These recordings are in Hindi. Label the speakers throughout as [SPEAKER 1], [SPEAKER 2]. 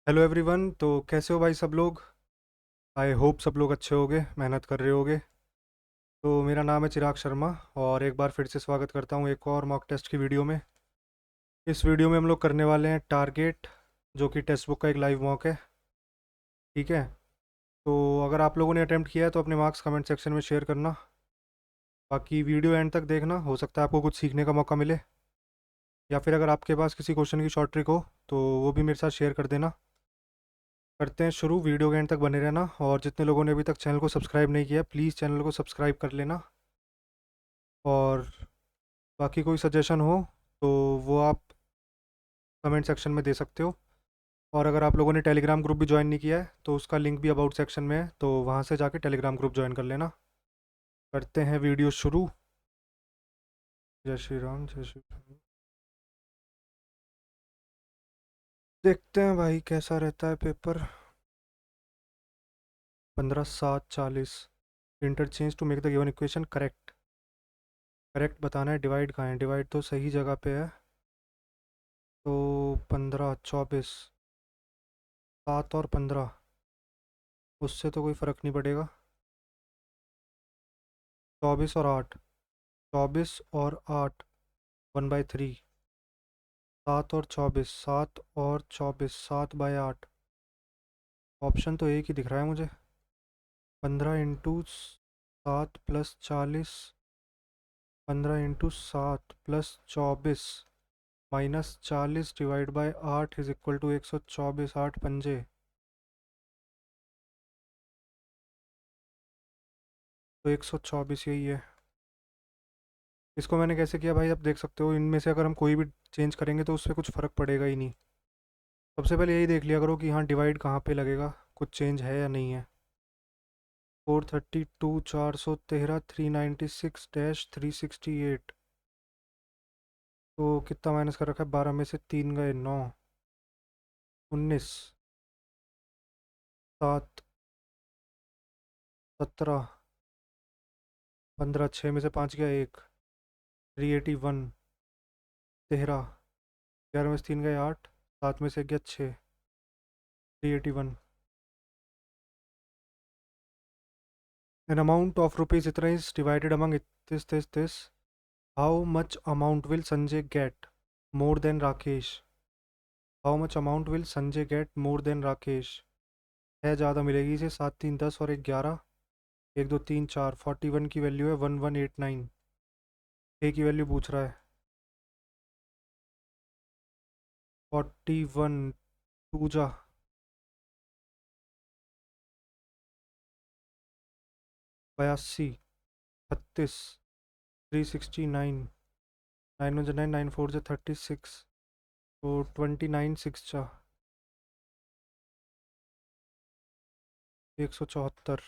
[SPEAKER 1] Hello everyone. तो कैसे हो भाई सब लोग। आई होप सब लोग अच्छे होगे, मेहनत कर रहे होगे। तो मेरा नाम है चिराग शर्मा और एक बार फिर से स्वागत करता हूँ एक और मॉक टेस्ट की वीडियो में। इस वीडियो में हम लोग करने वाले हैं टारगेट, जो कि टेक्स्ट बुक का एक लाइव मॉक है। ठीक है। तो अगर आप लोगों ने अटेम्प्ट किया है तो अपने मार्क्स कमेंट सेक्शन में शेयर करना। बाकी वीडियो एंड तक देखना, हो सकता है आपको कुछ सीखने का मौका मिले, या फिर अगर आपके पास किसी क्वेश्चन की शॉर्ट ट्रिक हो तो वो भी मेरे साथ शेयर कर देना। करते हैं शुरू, वीडियो के एंड तक बने रहना। और जितने लोगों ने अभी तक चैनल को सब्सक्राइब नहीं किया प्लीज़ चैनल को सब्सक्राइब कर लेना। और बाकी कोई सजेशन हो तो वो आप कमेंट सेक्शन में दे सकते हो। और अगर आप लोगों ने टेलीग्राम ग्रुप भी ज्वाइन नहीं किया है तो उसका लिंक भी अबाउट सेक्शन में है, तो वहाँ से जाके टेलीग्राम ग्रुप ज्वाइन कर लेना। करते हैं वीडियो शुरू। जय श्री राम, जय श्री राम। देखते हैं भाई कैसा रहता है paper. 15/7/40। Interchange to make the given equation correct. Correct बताना है। डिवाइड कहाँ है? डिवाइड तो सही जगह पे है। तो 15/24, 7 और 15, उससे तो कोई फ़र्क नहीं पड़ेगा। 24 और 8, 24 और 8, 1/3। 7 और 24, 7 और 24, 7/8। ऑप्शन तो एक ही दिख रहा है मुझे। 15 × 7 + 40, 15 × 7 + 24 -40 / 8 = 124। 8 पंजे, तो 124 यही है। इसको मैंने कैसे किया भाई, आप देख सकते हो। इनमें से अगर हम कोई भी चेंज करेंगे तो उससे कुछ फ़र्क पड़ेगा ही नहीं। सबसे पहले यही देख लिया करो कि हाँ डिवाइड कहाँ पे लगेगा, कुछ चेंज है या नहीं है। 432, 413, 396-368। तो कितना माइनस कर रखा है? 12 में से 3 गए, 9, 19, 7, 17, 15, 6 में से 5 गया, 1, 381, 13, 11 में से 3 गए, 8, 7 में से 1 गया, 6, 381। An amount of rupees इतना is divided among this. How much amount will Sanjay get more than Rakesh? How much amount will Sanjay get more than Rakesh? है ज़्यादा मिलेगी इसे। 7, 3, 10 और 1, 11। 1, 2, 3, 4, 41 की वैल्यू है 1189। ए की वैल्यू पूछ रहा है। 41, टू जा 82, 36, 369, 9 1 9, 9 4 36। तो 29 6 जा 174,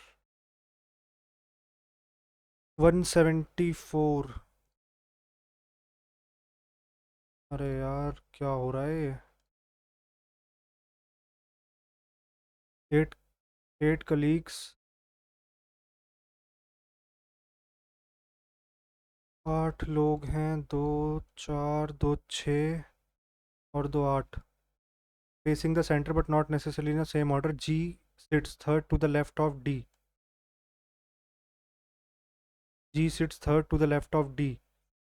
[SPEAKER 1] 174। अरे यार क्या हो रहा है ये। 8, 8 कलीग्स, 8 लोग हैं। 2 4, 2 6 और 2 8। Facing the center but not necessarily in the same order. G sits third to the left of D. G sits third to the left of D.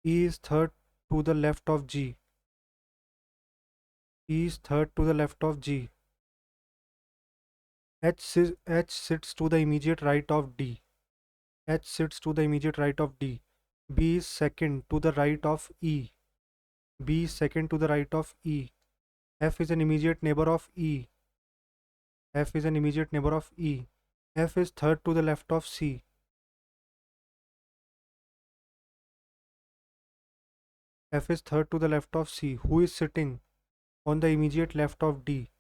[SPEAKER 1] E is third to the left of G. E is third to the left of G. H sits to the immediate right of D. H sits to the immediate right of D. B is second to the right of E. B is second to the right of E. F is an immediate neighbor of E. F is an immediate neighbor of E. F is third to the left of C. F is third to the left of C. Who is sitting on the immediate left of D?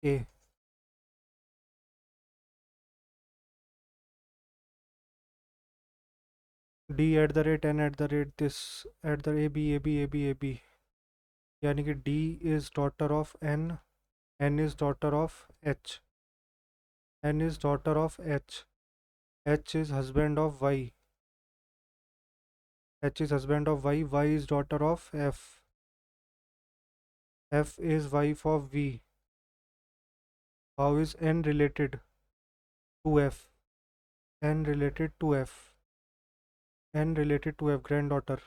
[SPEAKER 1] A. D @ N @ this @ यानी कि D is daughter of N, N is daughter of H, N is daughter of H, H is husband of Y, H is husband of Y, Y is daughter of F, F is wife of V. How is N related to F? N related to F. N related to F. Granddaughter.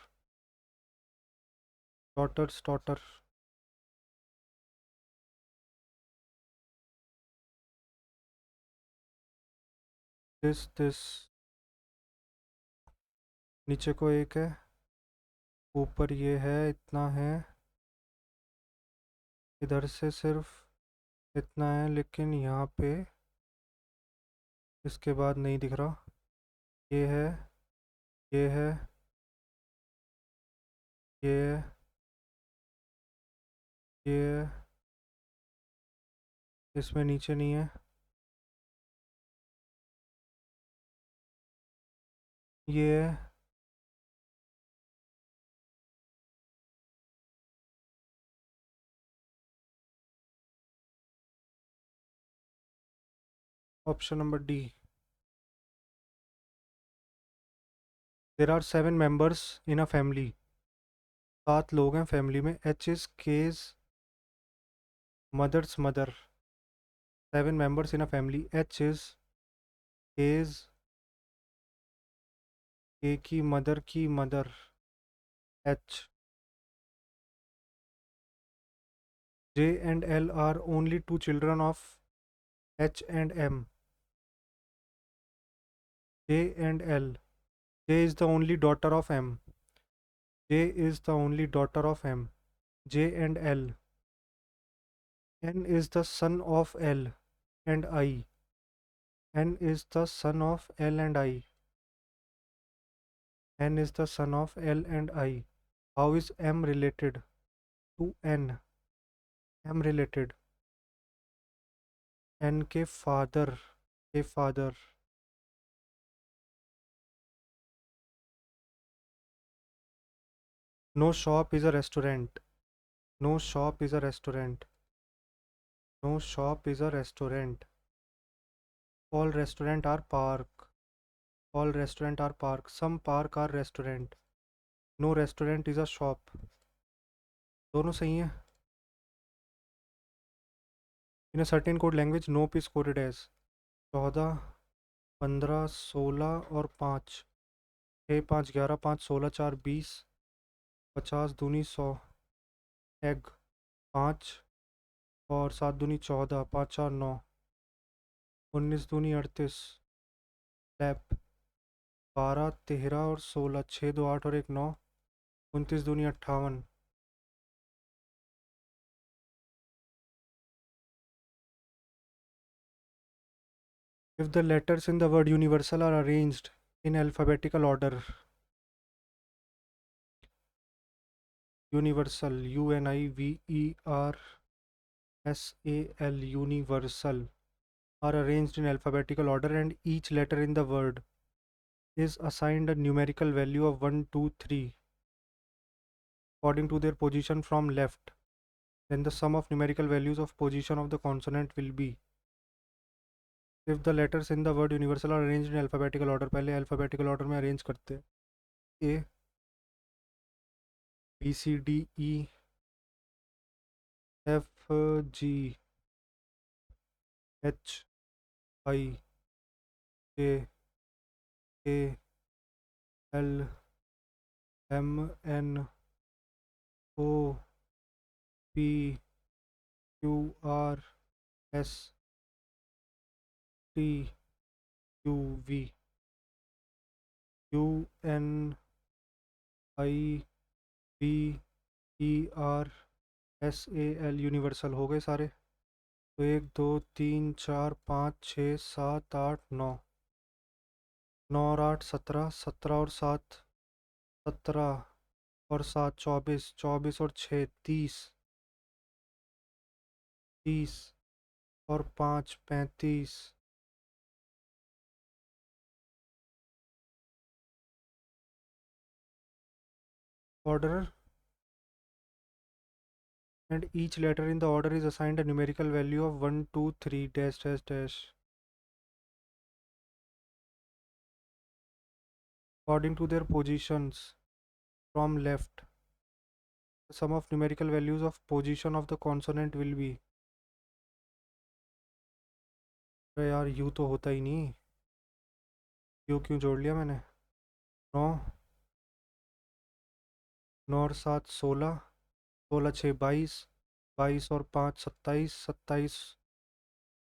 [SPEAKER 1] Daughter's daughter. This. नीचे को एक है, ऊपर ये है, इतना है, इधर से सिर्फ इतना है, लेकिन यहाँ पे इसके बाद नहीं दिख रहा। ये है, ये है, ये है, ये है, इसमें नीचे नहीं है, ये है। Option number D. There are 7 members in a family. 7 लोग हैं फैमिली में। H is K's mother's mother. 7 members in a family. H is K's K की mother. H. J and L are only two children of H and M. J and L. J is the only daughter of M. J is the only daughter of M. J and L. N is the son of L and I. N is the son of L and I. N is the son of L and I. How is M related to N? M related. N के father. No shop is a restaurant. No shop is a restaurant. No shop is a restaurant. All restaurant are park. All restaurant are park. Some park are restaurant. No restaurant is a shop. दोनों सही हैं. In a certain code language, nope is coded as 14, 15, 16 और 5. 6, 5, 11, 5, 16, 4, 20, 50 दूनी 100. एग 5 और 7 दूनी 14, 5, 4, 9, 19 दूनी 38. लैप 12, 13 और 16, 6, 2, 8 और 1, 9, 29 दूनी 58. If the letters in the word universal are arranged in alphabetical order, universal, UNIVERSAL, universal, are arranged in alphabetical order and each letter in the word is assigned a numerical value of 1, 2, 3 according to their position from left, then the sum of numerical values of position of the consonant will be. If the letters in the word universal are arranged in alphabetical order, पहले alphabetical order में arrange करते हैं. A, B, C, D, E, F, G, H, I, J, K, L, M, N, O, P, Q, R, S, T, U, V. U, N, I, P, E, R, S, A, L universal हो गए सारे. तो 1, 2, 3, 4, 5, 6, 7, 8, 9. 9 और 8 17, 17 और 7 17 और 7 24, 24 और 6 30, 30 और 5 35. Order and each letter in the order is assigned a numerical value of 1, 2, 3 dash dash dash according to their positions from left. Sum of numerical values of position of the consonant will be. अरे यार यू तो होता ही नहीं, यू क्यों जोड़ लिया मैंने। 9, 9 और 7 16, 16 6 22, 22 और 5 27, 27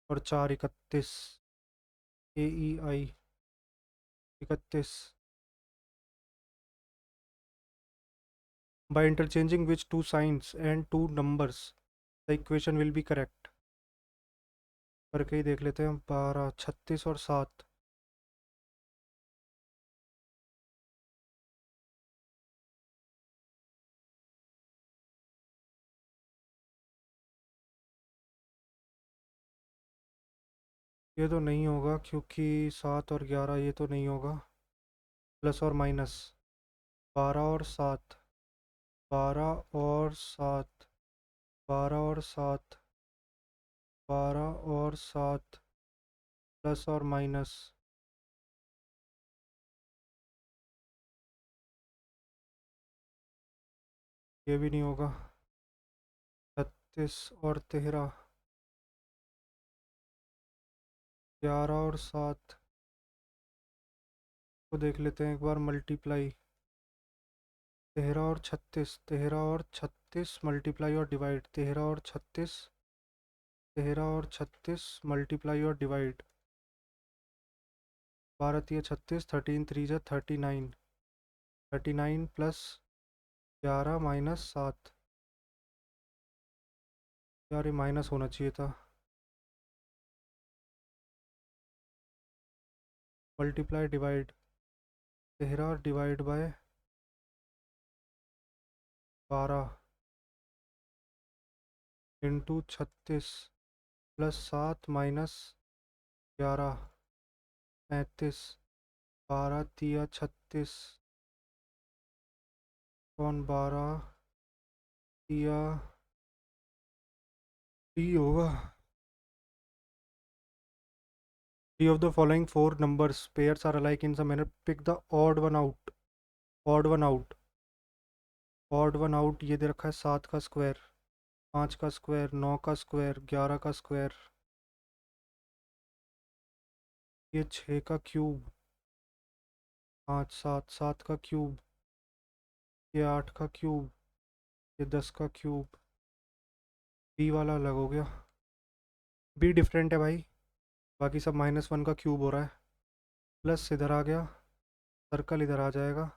[SPEAKER 1] और 4 31, ए ई आई 31। By interchanging which two signs and two numbers, the equation will be correct। करके ही देख लेते हैं। 12 36 और 7। ये तो नहीं होगा क्योंकि 7 और 11 ये तो नहीं होगा। प्लस और माइनस 12 और 7, 12 और 7, 12 और 7, 12 और 7, प्लस और माइनस। ये भी नहीं होगा। 36 और 13, 11 और 7 को देख लेते हैं एक बार मल्टीप्लाई। 13 और 36, 13 और 36 मल्टीप्लाई और डिवाइड, 13 और 36, 13 और 36 मल्टीप्लाई और डिवाइड। 12 3 36, 13 3 जा 39, 39 प्लस 11 माइनस 7। यार ये माइनस होना चाहिए था। Multiply divide, 13 divide by 12 into 36 plus 7 minus 11 35, 12 तिया 36 कौन 12 तिया 3 होगा। Three of the following four numbers pairs are alike in some manner. Pick the odd one out. Odd one out. Odd one out ये दे रखा है 7 का स्क्वायर, 5 का स्क्वायर, 9 का स्क्वायर, 11 का स्क्वायर, ये 6 का क्यूब, 5 7 7 का क्यूब, ये 8 का क्यूब, ये 10 का क्यूब। बी वाला अलग हो गया। बी डिफरेंट है भाई, बाकी सब -1 का क्यूब हो रहा है। प्लस इधर आ गया, सर्कल इधर आ जाएगा।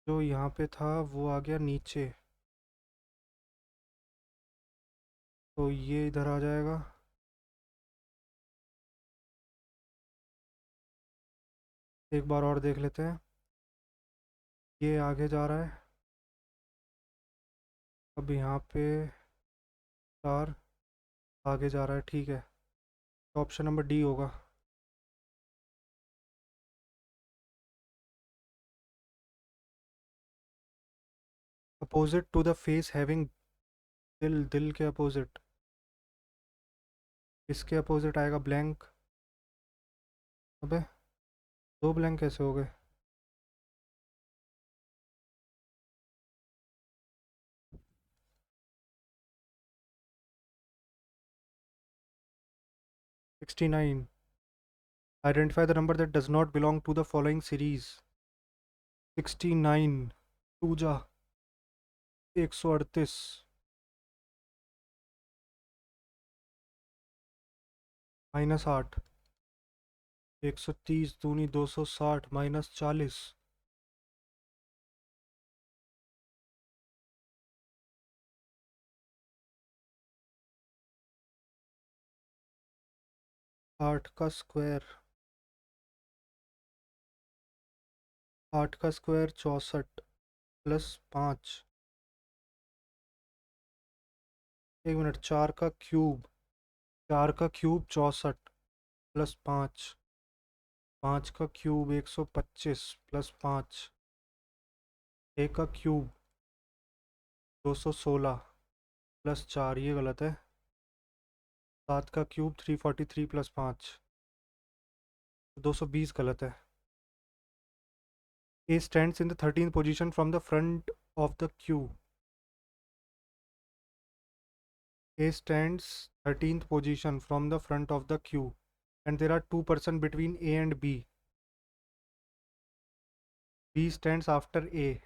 [SPEAKER 1] जो यहाँ पे था वो आ गया नीचे, तो ये इधर आ जाएगा। एक बार और देख लेते हैं। ये आगे जा रहा है, अब यहाँ पे 4 आगे जा रहा है, ठीक है। तो ऑप्शन नंबर डी होगा। Opposite to the face having, दिल, दिल के अपोजिट, इसके अपोजिट आएगा ब्लैंक। अबे दो ब्लैंक कैसे हो गए। 69। Identify the number that does not belong to the following series. 69 टू जा 138, -8, 130 दूनी 260, -40, 8 का स्क्वायर, 8 का स्क्वायर 64 प्लस 5, 1 मिनट, 4 का क्यूब, 4 का क्यूब 64 प्लस 5, 5 का क्यूब 125 प्लस 5, एक का क्यूब 216 प्लस 4, ये गलत है। 7 का क्यूब 343 प्लस 5, 220 गलत है। A stands in the 13th position from the front of the queue. A stands 13th position from the front of the queue, and there are two persons between A and B. B stands after A.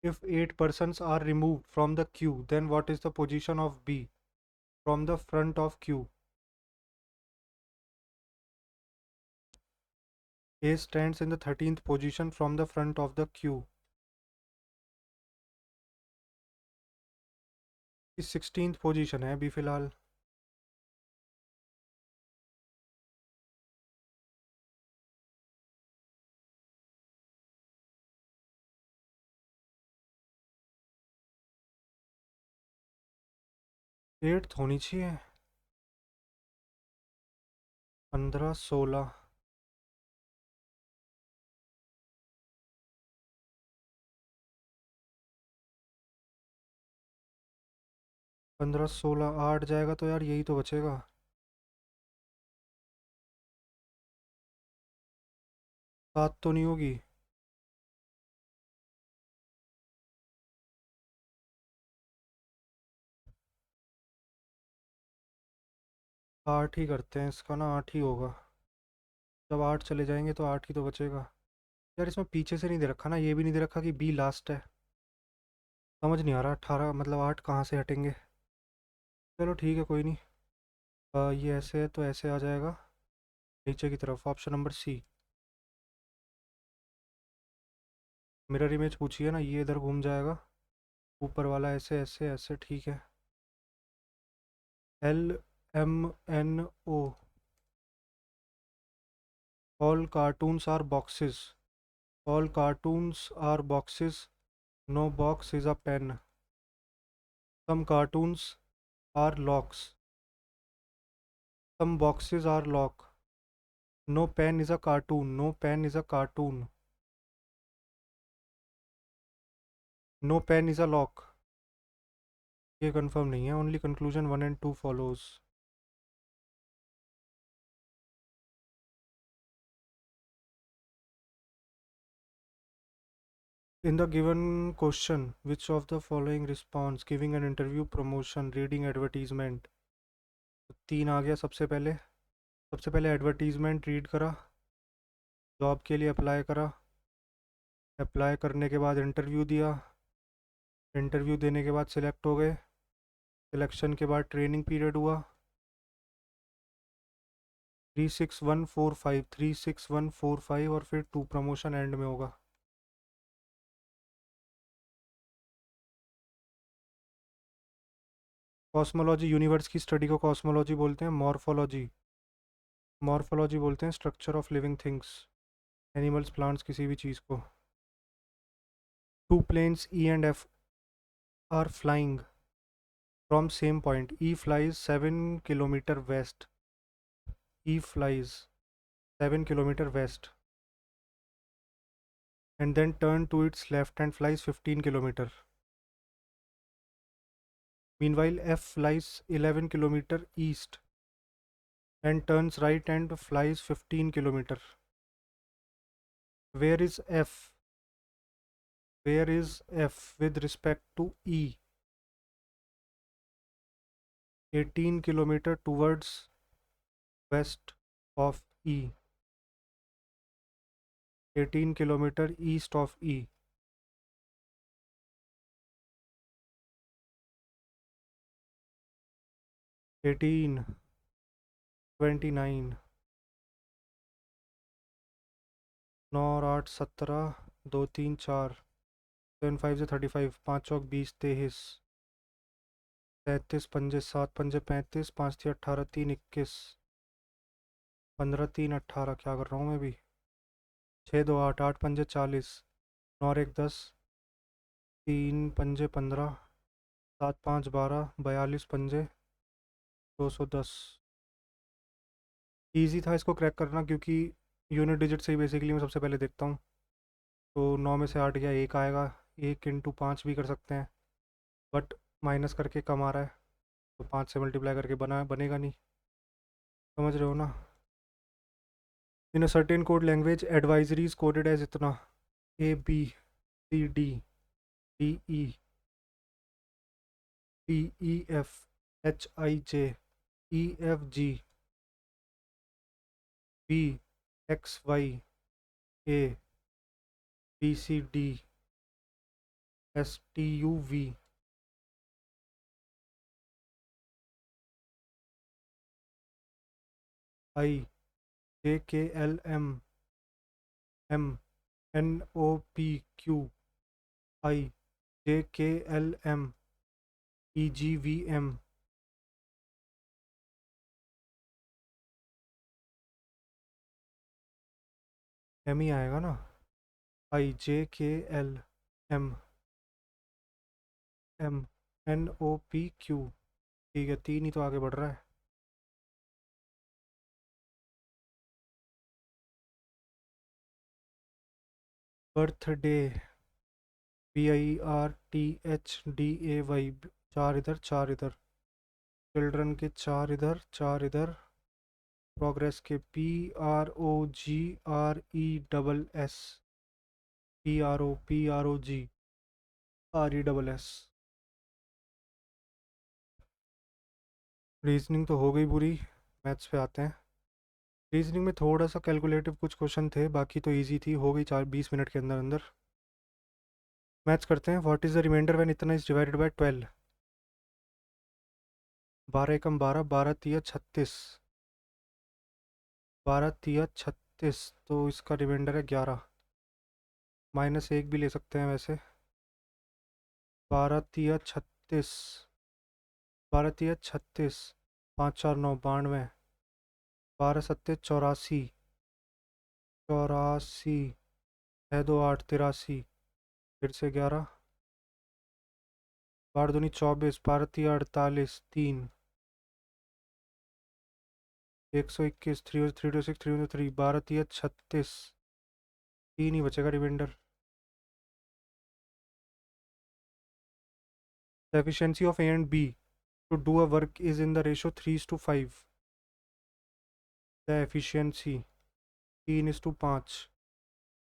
[SPEAKER 1] If 8 persons are removed from the queue, then what is the position of B from the front of queue? A stands in the 13th position from the front of the queue. इस 16th पोजीशन है अभी फ़िलहाल. 8th होनी चाहिए. 15, 16. 15, 16, 8 जाएगा तो यार यही तो बचेगा. 7 तो नहीं होगी. 8 ही करते हैं इसका ना. 8 ही होगा. जब 8 चले जाएंगे तो 8 ही तो बचेगा. यार इसमें पीछे से नहीं दे रखा ना. ये भी नहीं दे रखा कि बी लास्ट है. समझ नहीं आ रहा. 18 मतलब 8 कहाँ से हटेंगे. चलो ठीक है कोई नहीं. ये ऐसे है तो ऐसे आ जाएगा नीचे की तरफ. Option number C. Mirror image पूछिए ना. ये इधर घूम जाएगा. ऊपर वाला ऐसे ऐसे ऐसे. ठीक है. LMNO. All cartoons are boxes. All cartoons are boxes. No box is a pen. Some cartoons are locks. Some boxes are lock. No pen is a cartoon. No pen is a cartoon. No pen is a lock. ये कंफर्म नहीं है. Only conclusion 1 and 2 follows. In the given question, which of the following response: giving an interview, promotion, reading advertisement. तो 3 आ गया सबसे पहले. सबसे पहले एडवर्टीज़मेंट रीड करा. जॉब के लिए अप्लाई करा. अप्लाई करने के बाद इंटरव्यू दिया. इंटरव्यू देने के बाद सिलेक्ट हो गए. सिलेक्शन के बाद ट्रेनिंग पीरियड हुआ. 36145 36145 और फिर 2 प्रमोशन एंड में होगा. कॉस्मोलॉजी यूनिवर्स की स्टडी को कॉस्मोलॉजी बोलते हैं. मॉर्फोलॉजी बोलते हैं structure of living things. Animals, plants, किसी भी चीज़ को. Two planes E and F are flying from same point. E flies 7 kilometer west. E flies 7 kilometer west and then turn to its left and flies 15 kilometer. Meanwhile, F flies 11 kilometer east and turns right and flies 15 kilometer. Where is F? Where is F with respect to E? 18 kilometer towards west of E. 18 kilometer east of E. 18, 29, 9 और 8 17, 2 3 4, 7 5 से 35, 5 चौक 20, 23, 33 पंजे 7 पंजे 35, 5 3 18, 3 21, 15 3 18. क्या कर रहा हूँ मैं भी. 6 2 8, 8 पंजे 40, 9 और 1 10, 3 पंजे 15, 7 5 12, 42 पंजे 210. ईजी था इसको क्रैक करना क्योंकि यूनिट डिजिट से ही बेसिकली मैं सबसे पहले देखता हूँ. तो 9 में से 8 गया 1 आएगा. 1 इंटू 5 भी कर सकते हैं बट माइनस करके कम आ रहा है तो 5 से मल्टीप्लाई करके बनेगा नहीं. समझ रहे हो ना. In a certain code language advisory is coded as इतना, A B C D D E T E F H I J E F G B X Y A B C D S T U V I J K L M M N O P Q I J K L M E G V M M ही आएगा ना। I J K L M M N O P Q. ठीक है, तीन ही तो आगे बढ़ रहा है। Birthday B I R T H D A Y, चार इधर चार इधर। चिल्ड्रन के चार इधर चार इधर। प्रोग्रेस के P R O G R E double S, P R O G R E double S. Reasoning तो हो गई पूरी। मैथ्स पे आते हैं। रीजनिंग में थोड़ा सा कैलकुलेटिव कुछ क्वेश्चन थे, बाकी तो इजी थी, हो गई 20 मिनट के अंदर अंदर। मैथ्स करते हैं। What is the reminder when इतना इज डिवाइडेड बाय 12? 12 एकम 12, 12 तिया 36, 12 तिया 36, तो इसका रिमाइंडर है 11। -1 भी ले सकते हैं वैसे। 12 तिया 36, 12 तिया 36, 5 4 9 92, 12 सत्ते 84, 84, 6 2 8 83, फिर से 11, 12 दूनी 24, 12 तिया 48, 3, 121, 3 3 6 3 3, 12 तिया 36, 3 ही बचेगा reminder. The efficiency of A and B to do a work is in the ratio 3:5. The efficiency 3:5.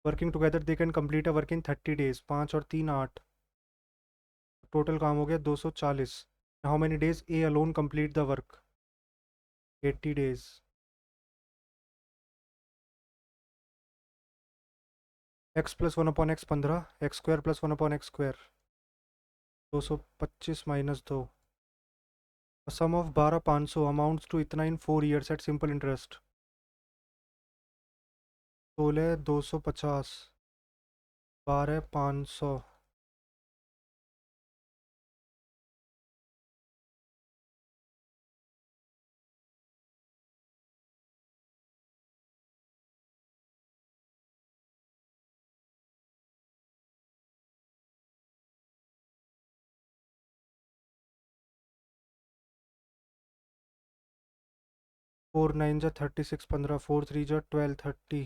[SPEAKER 1] Working together they can complete a work in 30 days. 5 और 3 8, टोटल काम हो गया 240। How many days A alone complete the work? 80 days. x plus 1 upon x 15, x square plus 1 upon x square 225 minus 2। A sum of 12,500 amounts to इतना in 4 years at simple interest। 16,250, 12,500, 4 9 जा 36, 15 4 3 जा 12 30।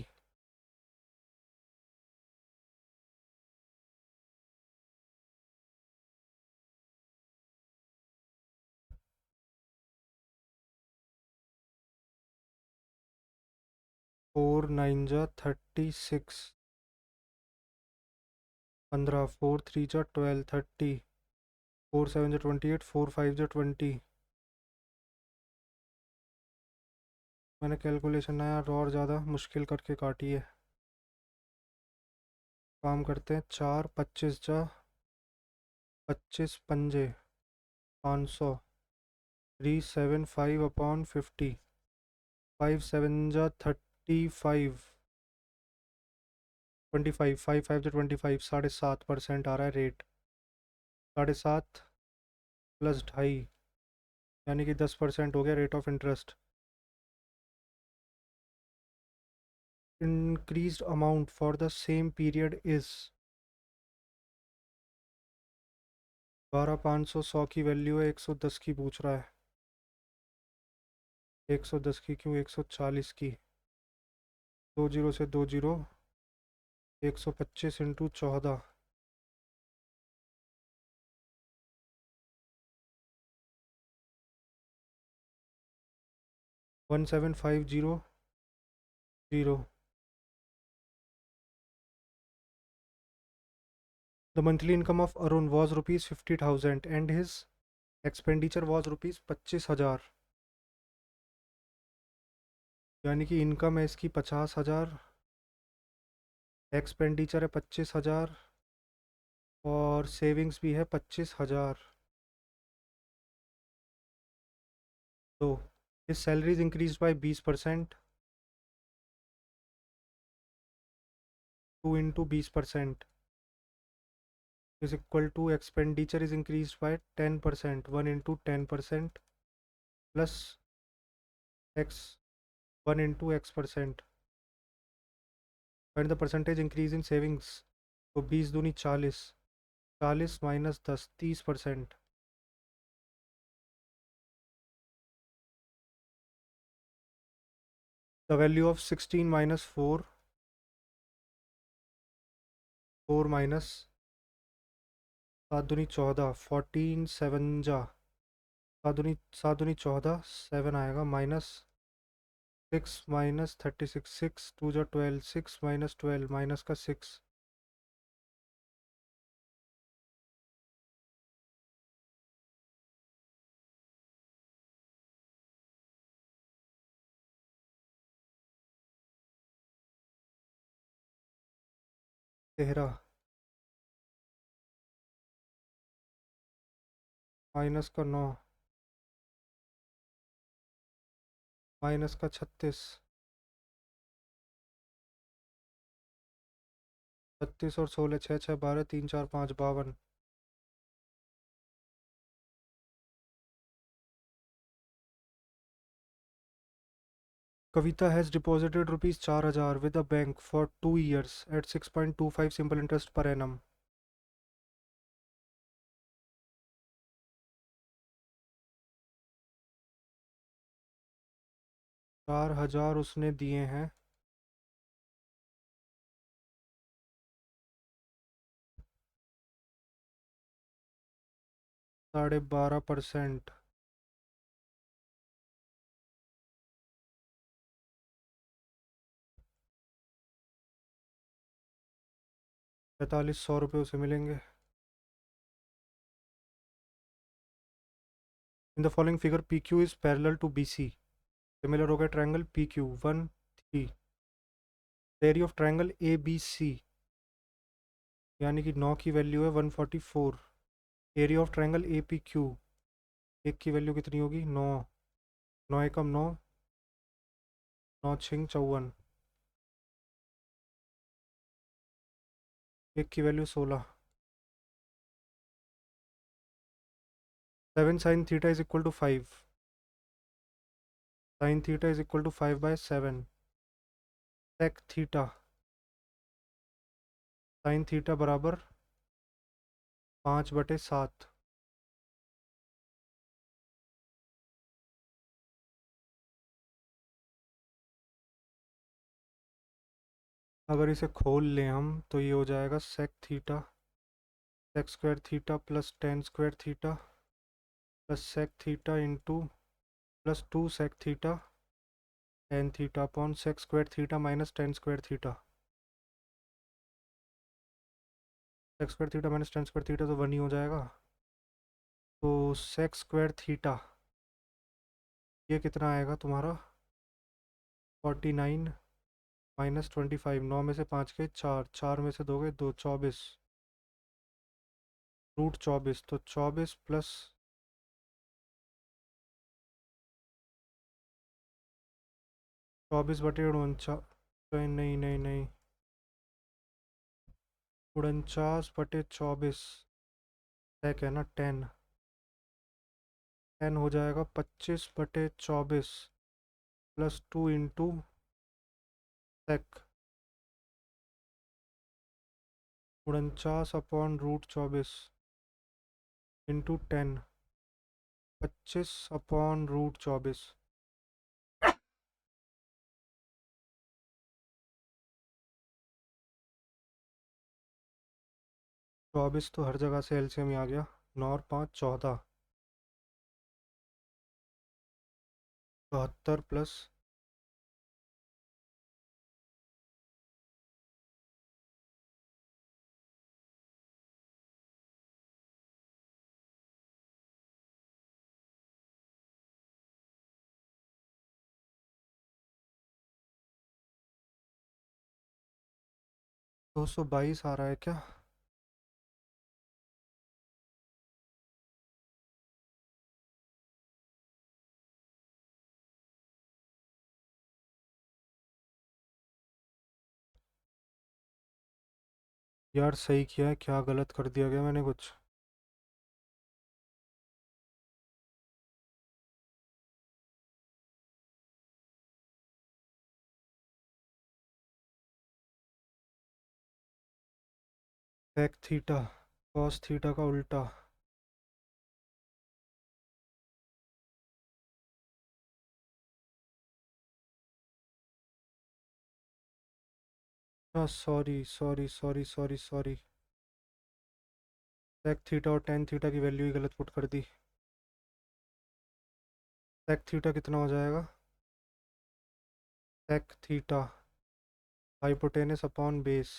[SPEAKER 1] 4 9 जा 36, 15 4 3 जा 12 30, 4 7 जा 28, 4 5 जा 20। मैंने कैलकुलेशन ना यार और ज़्यादा मुश्किल करके काटी है। काम करते हैं। 4 25 जा 25 पंजे 500, 375 अपॉन 50, 5 7 जा 35, 25, 5 5 जा 25, 7.5% आ रहा है रेट। 7.5 प्लस 2.5 यानी कि 10% हो गया rate of interest. Increased amount for the same period is 12,500। 100 की वैल्यू है, 110 की पूछ रहा है। 110 की क्यों, 140 की। 2 जीरो से 2 zero, 125 into 14, 1750 0. The monthly income of Arun was rupees 50,000 and his expenditure was rupees 25,000. यानी कि इनकम है इसकी 50,000, एक्सपेंडिचर है 25,000 और सेविंग्स भी है 25,000. तो his salary is increased by 20%. 2 into 20% is equal to expenditure is increased by 10%. 1 into 10% plus x 1 into x%. Find the percentage increase in savings. तो 20 दूनी 40, 40 minus 10 30%. The value of 16 minus 4, 4 minus 7 दूनी 14, 14 7 जा 7 दूनी 14, 7 आएगा माइनस 6 माइनस 36, 6 2 जा 12, 6 माइनस 12 माइनस का 6. तेरह माइनस का 9 माइनस का 36, 36 और 16 6 6 12 3 4 5 52. Kavita has deposited rupees 4,000 with a bank for 2 years at 6.25 simple interest per annum. 4,000 उसने दिए हैं 12.5%. ₹4,500 उसे मिलेंगे. In the following figure, PQ is parallel to BC. Similar हो गया triangle PQ 1 3. Area of triangle ABC यानी कि 9 की वैल्यू है 144. एरिया ऑफ ट्रायंगल APQ, एक की वैल्यू कितनी होगी 9, 9 एकम 9, 9 छिंग 54, एक की value 16. 7 sin theta is equal to 5. Sin theta is equal to 5 by 7. sec theta, sin theta बराबर 5/7. अगर इसे खोल लें हम तो ये हो जाएगा sec theta sec square theta plus tan square theta plus sec theta into plus 2 sec theta tan theta upon sec square theta minus tan square theta. sec square theta minus tan square theta तो 1 ही हो जाएगा. तो sec स्क्वायर थीटा ये कितना आएगा तुम्हारा 49 माइनस 25. 9 में से 5 के 4, 4 में से 2 गए 2, 24 रूट 24. तो 24 प्लस 24/49. नहीं नहीं नहीं 49/24 सेक है ना 10. 10 हो जाएगा 25/24 प्लस 2 इंटू सेक 49/रूट 24 इंटू 10. 25/रूट 24. 24 तो हर जगह से एलसीएम ही आ गया. 9 और 5 14. 72 प्लस 222 आ रहा है क्या? यार सही किया है, क्या गलत कर दिया गया मैंने कुछ? सेक थीटा कॉस थीटा का उल्टा। Sorry sorry sorry sorry sorry. Sec theta और टेन थीटा की वैल्यू ही गलत पुट कर दी। सेक थीटा कितना हो जाएगा? Sec theta hypotenuse upon base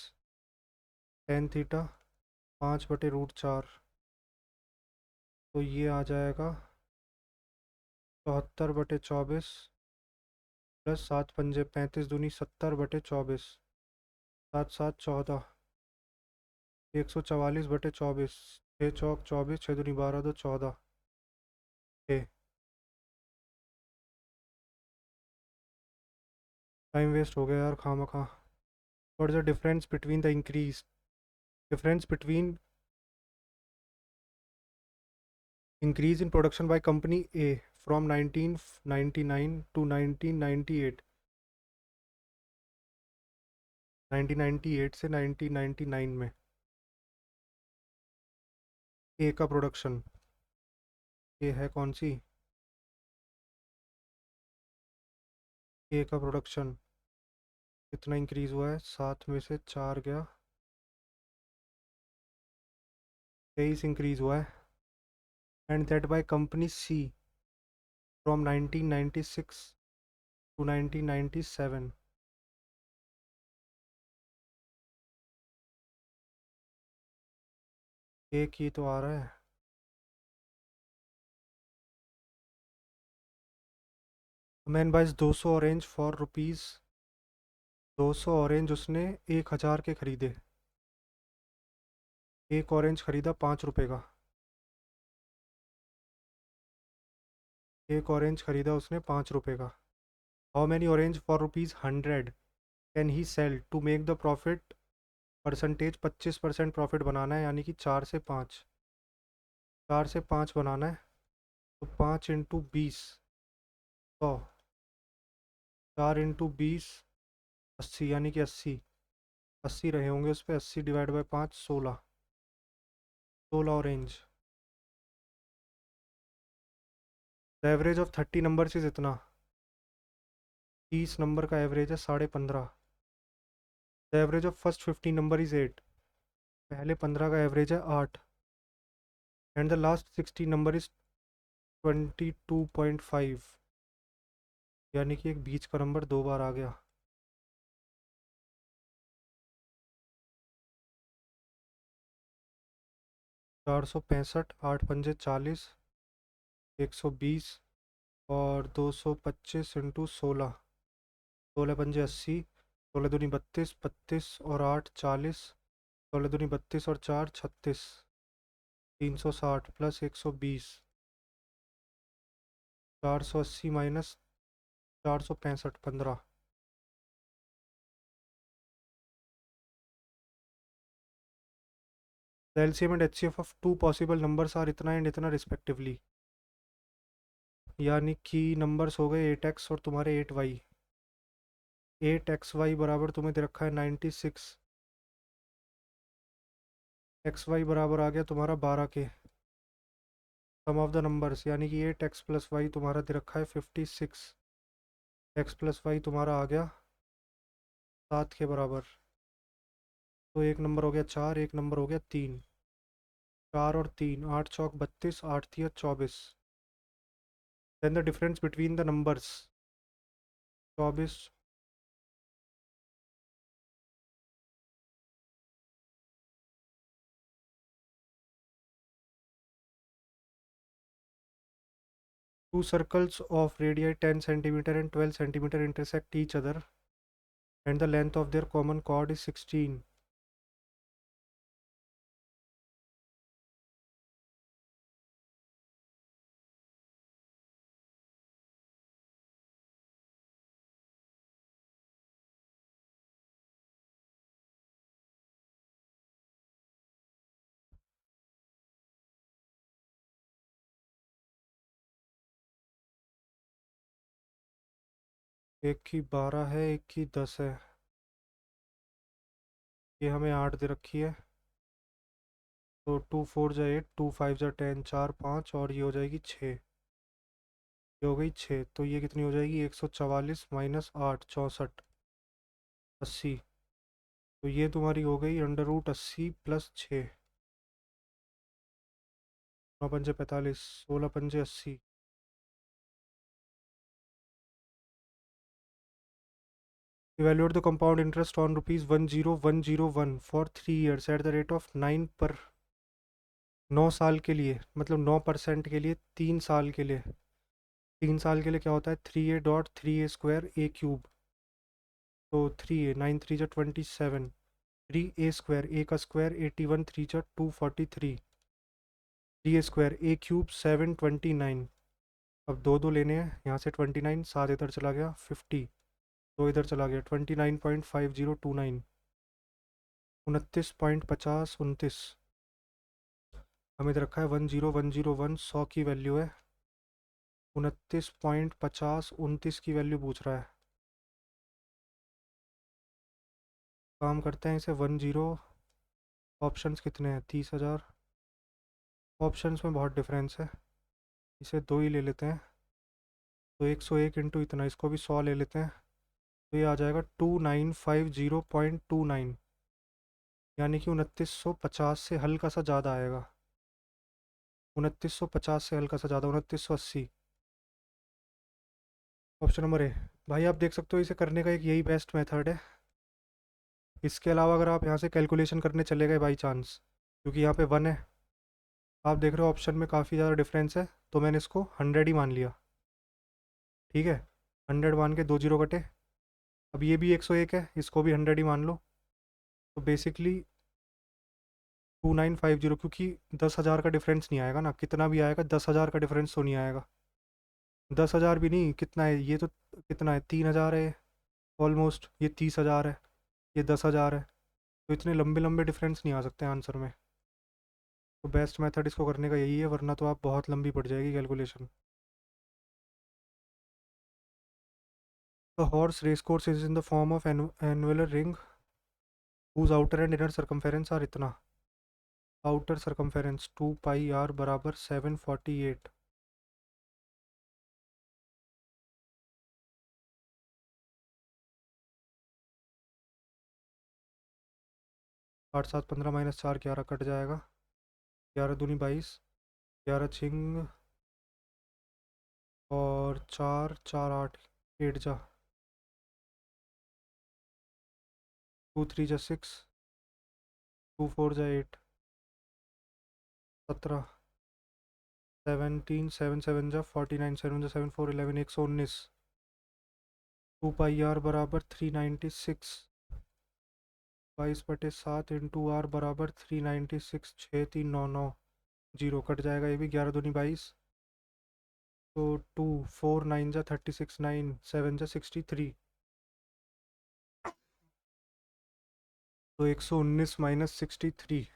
[SPEAKER 1] tan theta 5/√4। तो ये आ जाएगा 74/24 प्लस 7×5 = 35, 70/24। 7×7 = 14। 144/24। 6×4 = 24, 6×2 = 12, 2 14। टाइम वेस्ट हो गया यार खामा खा। What is the difference between increase in production by company A from 1999 to 1998? 1998 से 1999 में ए का प्रोडक्शन, ए है कौन सी? ए का प्रोडक्शन कितना इंक्रीज हुआ है? 7 में से 4 गया, 23 इंक्रीज हुआ है। And that by company C from 1996 to 1997। एक ही तो आ रहा है। Man buys 200 orange for rupees. 200 orange उसने 1,000 के खरीदे। एक ऑरेंज खरीदा 5 रुपये का। एक ऑरेंज खरीदा उसने 5 रुपये का। How many orange for ₹100 can he sell to make the profit percentage? 25% profit बनाना है, यानी कि 4 से 5। 4 से 5 बनाना है, तो 5 × 20 100। 4 × 20 80, यानी कि 80। 80 रहे होंगे उस पर। 80/5 16। 16 orange. The average of 30 number is इतना। 30 नंबर का एवरेज है 15.5। The average of first 15 number is 8। पहले 15 का एवरेज है 8। And the last 60 number is 22.5, यानी कि एक बीच का नंबर 2 बार आ गया। 465, 8×5 = 40, 120 और 225 × 16। 16×5 = 80, 16×2 = 32, 32 और 8 40। 16×2 = 32 और 4 36। 360 plus 120। 480 minus 465 15। The LCM and HCF of two possible numbers are इतना एंड इतना रिस्पेक्टिवली। यानी कि नंबर्स हो गए 8x और तुम्हारे 8y। 8xy बराबर तुम्हें दे रखा है 96। xy बराबर आ गया तुम्हारा 12 के। सम ऑफ द नंबर्स, यानी कि 8x प्लस वाई तुम्हारा दे रखा है 56। x प्लस वाई तुम्हारा आ गया 7 के बराबर। तो एक नंबर हो गया 4, एक नंबर हो गया 3। 4 और 3, 8×4 = 32, 8×3 = 24। Then the difference between the numbers 24। Two circles of radii 10 centimeter and 12 centimeter intersect each other and the length of their common chord is 16. एक की 12 है, एक की 10 है। ये हमें 8 दे रखी है। तो 2 4 जा 8, 2 5 जा 10, 4 5, और ये हो जाएगी 6। ये हो गई 6, तो ये कितनी हो जाएगी? 144 माइनस 8, 64, 80। तो ये तुम्हारी हो गई √80 प्लस 6। 9 पंजे 45, 16 पंजे 80। Evaluate the compound interest on ₹10101 for 3 years at the rate of 9 पर 9 साल के लिए, मतलब 9% के लिए 3 साल के लिए। 3 साल के लिए क्या होता है? 3a.3a² तो 3a 9 3 जा 27, 3a² ए का स्क्वायर 81, 3 जा 243, 3a², a³ 729। अब दो दो लेने हैं, यहाँ से 29, 7 इधर चला गया 50, दो इधर चला गया 29.5029, 29.5029। हमें इधर रखा है 10101, 100 की वैल्यू है। 29.5029 की वैल्यू पूछ रहा है। काम करते हैं इसे 10। ऑप्शंस कितने हैं? 30,000। ऑप्शंस में बहुत डिफरेंस है, इसे दो ही ले लेते हैं। तो 101 इंटू इतना, इसको भी 100 ले लेते हैं। तो ये आ जाएगा 2950.29, यानी कि 2950 से हल्का सा ज़्यादा आएगा। 2950 से हल्का सा ज़्यादा, 2980। Option number A. भाई आप देख सकते हो इसे करने का एक यही बेस्ट मेथड है। इसके अलावा अगर आप यहाँ से कैलकुलेशन करने चले गए बाई चांस, क्योंकि यहाँ पे 1 है, आप देख रहे हो ऑप्शन में काफ़ी ज़्यादा डिफरेंस है, तो मैंने इसको 100 ही मान लिया। ठीक है, 100 मान के 2 जीरो कटे। अब ये भी 101 है, इसको भी 100 ही मान लो। तो बेसिकली 2950, क्योंकि 10,000 का डिफरेंस नहीं आएगा ना, कितना भी आएगा 10,000 का डिफरेंस तो नहीं आएगा। 10,000 भी नहीं, कितना है ये तो, कितना है 3,000 है ऑलमोस्ट, ये 30,000 है, ये 10,000 है। तो इतने लंबे लंबे डिफरेंस नहीं आ सकते आंसर में। तो बेस्ट मेथड इसको करने का यही है, वरना तो आप बहुत लंबी पड़ जाएगी calculation. A horse race course is in the form of annular ring whose outer and inner circumference are इतना। आउटर circumference 2πr बराबर 748। 8 7 15 -4 11 कट जाएगा। 11 दूनी 22, 11 छिंग, और 4 4 8, 8 जा, 2 3 जा 6, 2 4 जा 8, 17, 17 7 7 जा 49, 7 जा 7 4 11, 119। 2πr बराबर 396। 22/7 इंटू आर बराबर 396, 6399, जीरो कट जाएगा। ये भी 11 दूनी 22, तो 2 4 9 जा 36, 9 7 जा 63, तो 119 माइनस 63,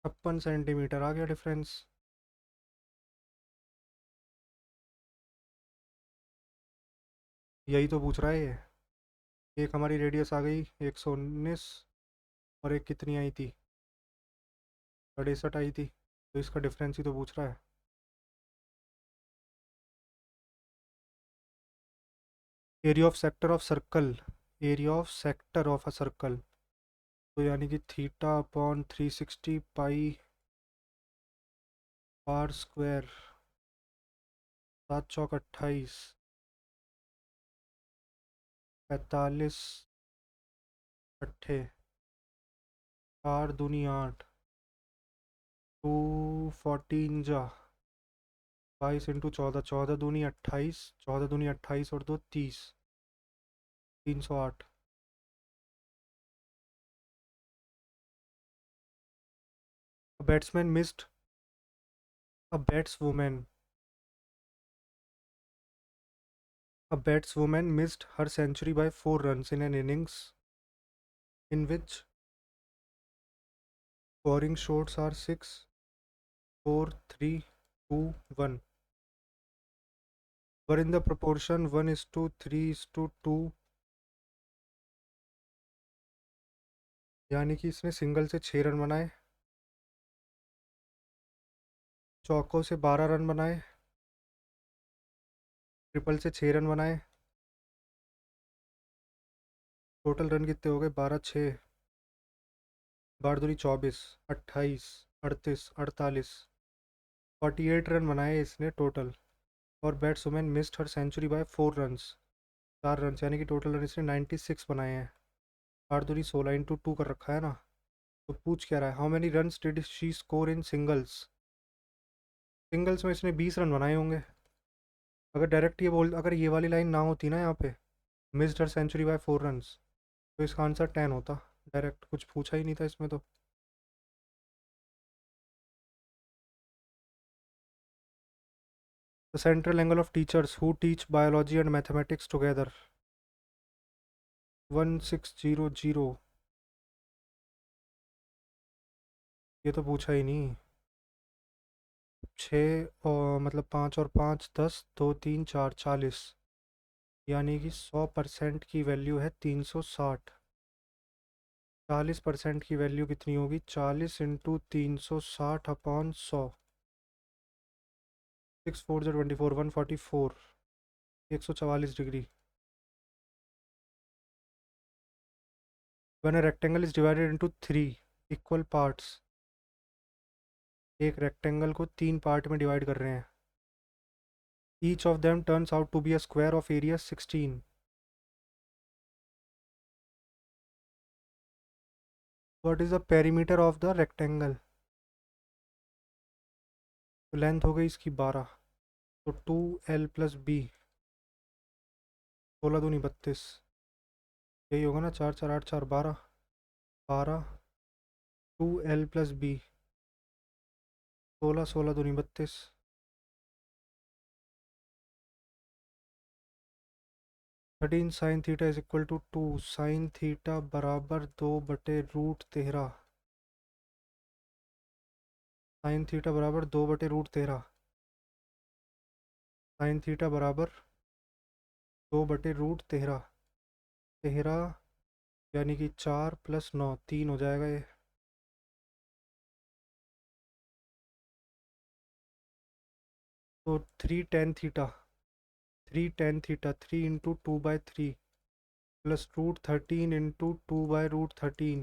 [SPEAKER 1] 56 सेंटीमीटर आ गया डिफरेंस। यही तो पूछ रहा है ये। एक हमारी रेडियस आ गई 119, और एक कितनी आई थी? 68 आई थी। तो इसका डिफरेंस ही तो पूछ रहा है। Area of sector of circle, area of sector of a circle, तो यानी कि θ/360 पाई r²। 7 चौक 28, 45 अट्ठे, 4 दूनी 8, 2 14 जा 22 इंटू 14, 14 दूनी 28, 14 दूनी 28 और 2 30, 308। Batsman missed a batswoman A batswoman missed her century by 4 runs in an innings in which scoring shots are 6 4 3 2 1। Were in the proportion 1:3:2, यानी कि इसने सिंगल से 6 रन बनाए, चौकों से 12 रन बनाए, ट्रिपल से 6 रन बनाए। टोटल रन कितने हो गए? 12, 6, 12 दूनी 24, 28, 38, 48, 48 रन बनाए इसने टोटल। और batsman missed her century by 4 run, 4 run, यानी कि टोटल रन इसने 96 बनाए हैं। 8 दूनी 16 इंटू 2 कर रखा है ना। तो पूछ क्या रहा है, how many run did she score in singles. Singles में इसने 20 रन बनाए होंगे। अगर डायरेक्ट ये बोल, अगर ये वाली लाइन ना होती ना यहाँ पे, missed her century by 4 run, तो इसका आंसर 10 होता। डायरेक्ट कुछ पूछा ही नहीं था इसमें तो। The central angle of teachers who teach biology and mathematics together. 1600। ये तो पूछा ही नहीं। 6 और मतलब 5 और 5 10, 2 3 4 40, यानी कि 100% की वैल्यू है 360। 40% की वैल्यू कितनी होगी? 40 into 360 upon 100। 6 4 24, 144, 144 degree. When a rectangle is divided into 3 equal parts, एक रेक्टेंगल को 3 पार्ट में डिवाइड कर रहे हैं। Each of them turns out to be a square of area 16. What is the perimeter of the rectangle? तो लेंथ हो गई इसकी 12, तो 2l+b, 16 दूनी 32, यही होगा ना। 4 4 8 4 12, 12, 2l+b, 16, 16 दूनी 32। 13 sine theta is equal to 2 sine theta बराबर 2/√13। साइन थीटा बराबर 2/√13। साइन थीटा बराबर 2/√13। 13 यानी कि 4 + 9, 3 हो जाएगा ये। तो 3 tan theta, 3 tan theta, 3 × 2/3 plus √13 × 2/√13,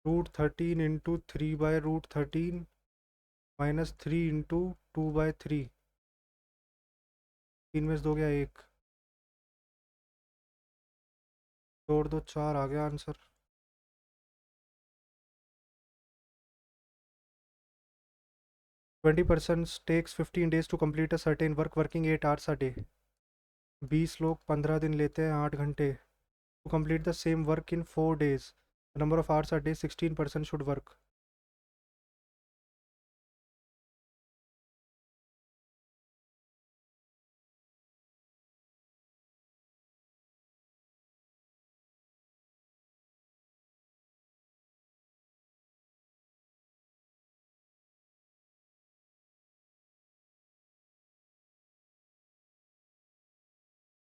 [SPEAKER 1] √13 into 3/√13 minus 3 × 2/3। 3 में से 2 गया 1, जोड़ दो 4, आ गया answer. 20% takes 15 days to complete a certain work working 8 hours a day. 20 लोग 15 दिन लेते हैं 8 घंटे। To complete the same work in 4 days, the number of hours a day 16% should work.